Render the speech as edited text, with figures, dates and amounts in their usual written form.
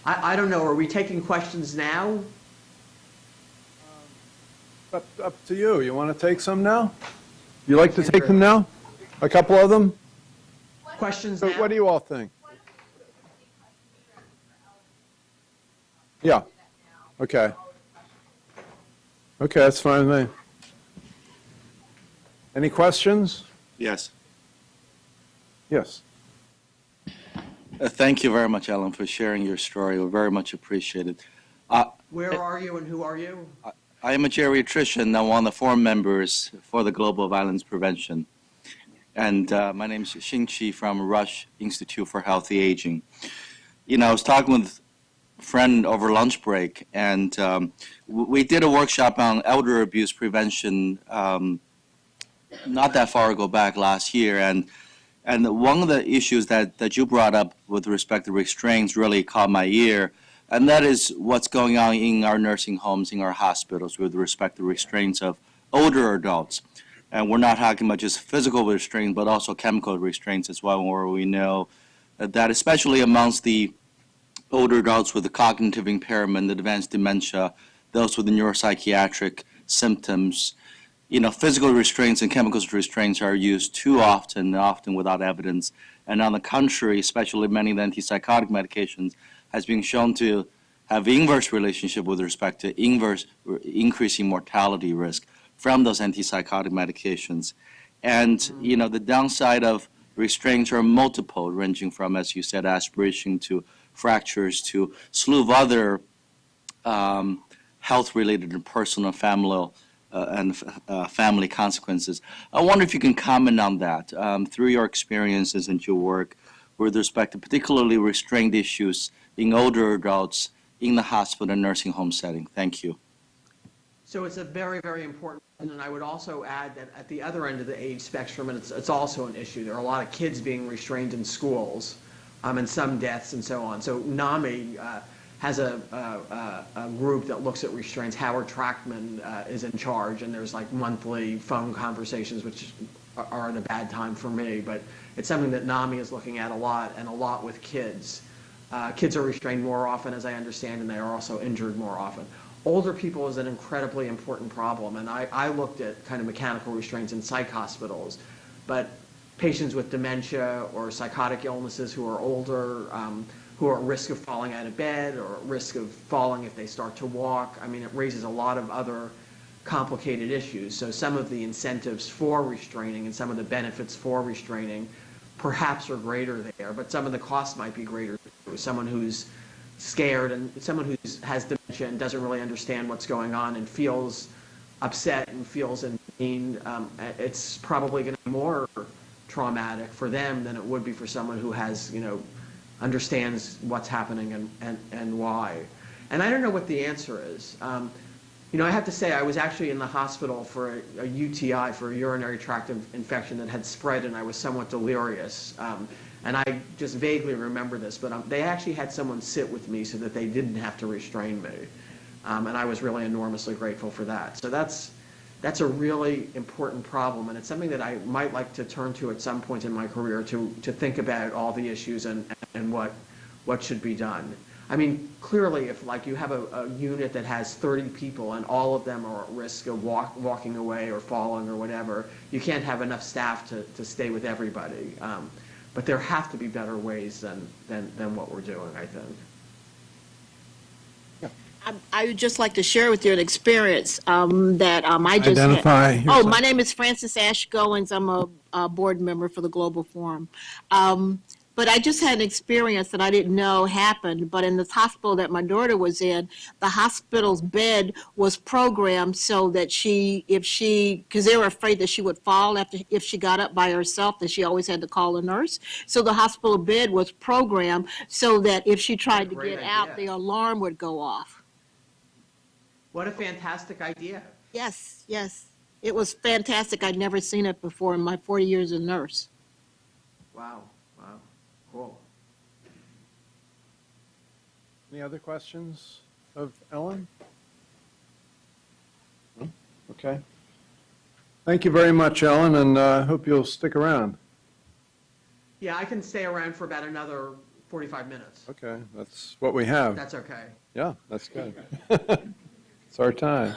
I don't know, are we taking questions now? Up to you. You want to take some now? You like to take them now? A couple of them? Questions So now? what do you all think? Yeah. Okay. Okay, that's fine with me. Any questions? Yes. Yes. Thank you very much, Elyn, for sharing your story. We very much appreciate it. Where are you and who are you? I am a geriatrician. I'm one of the 4 members for the Global Violence Prevention. And my name is Xing from Rush Institute for Healthy Aging. You know, I was talking with a friend over lunch break, and we did a workshop on elder abuse prevention not that far ago back last year. And one of the issues that you brought up with respect to restraints really caught my ear, and that is what's going on in our nursing homes, in our hospitals, with respect to restraints of older adults. And we're not talking about just physical restraints, but also chemical restraints as well, where we know that especially amongst the older adults with the cognitive impairment, the advanced dementia, those with the neuropsychiatric symptoms, you know, physical restraints and chemical restraints are used too often, often without evidence. And on the contrary, especially many of the antipsychotic medications has been shown to have inverse relationship with respect to increasing mortality risk from those antipsychotic medications. And, you know, the downside of restraints are multiple, ranging from, as you said, aspiration to fractures to slew of other health-related and personal familial family consequences. I wonder if you can comment on that through your experiences and your work with respect to particularly restraint issues in older adults in the hospital and nursing home setting. Thank you. So it's a very, very important, and I would also add that at the other end of the age spectrum, and it's also an issue, there are a lot of kids being restrained in schools, and some deaths and so on. So NAMI has a group that looks at restraints. Howard Trackman is in charge, and there's like monthly phone conversations, which are at a bad time for me, but it's something that NAMI is looking at a lot, and a lot with kids. Kids are restrained more often, as I understand, and they are also injured more often. Older people is an incredibly important problem, and I looked at kind of mechanical restraints in psych hospitals, but patients with dementia or psychotic illnesses who are older, who are at risk of falling out of bed or at risk of falling if they start to walk. I mean, it raises a lot of other complicated issues. So some of the incentives for restraining and some of the benefits for restraining perhaps are greater there, but some of the costs might be greater too. Someone who's scared and someone who has dementia and doesn't really understand what's going on and feels upset and feels in pain, it's probably going to be more traumatic for them than it would be for someone who has, you know, understands what's happening and why. And I don't know what the answer is. You know, I have to say I was actually in the hospital for a UTI, for a urinary tract infection that had spread, and I was somewhat delirious. And I just vaguely remember this, but they actually had someone sit with me so that they didn't have to restrain me. And I was really enormously grateful for that. So that's a really important problem, and it's something that I might like to turn to at some point in my career to think about all the issues and what should be done. I mean, clearly, if like you have a unit that has 30 people and all of them are at risk of walking away or falling or whatever, you can't have enough staff to stay with everybody. But there have to be better ways than what we're doing, I think. I would just like to share with you an experience that I just Identify had. yourself. Oh, my name is Frances Ash Goins. I'm a board member for the Global Forum. But I just had an experience that I didn't know happened. But in this hospital that my daughter was in, the hospital's bed was programmed so that because they were afraid that she would fall if she got up by herself, that she always had to call a nurse. So the hospital bed was programmed so that if she tried to get out, the alarm would go off. What a fantastic idea. Yes, yes. It was fantastic. I'd never seen it before in my 40 years as a nurse. Wow, wow, cool. Any other questions of Elyn? No? Okay. Thank you very much, Elyn, and I hope you'll stick around. Yeah, I can stay around for about another 45 minutes. Okay, that's what we have. That's okay. Yeah, that's good. It's our time.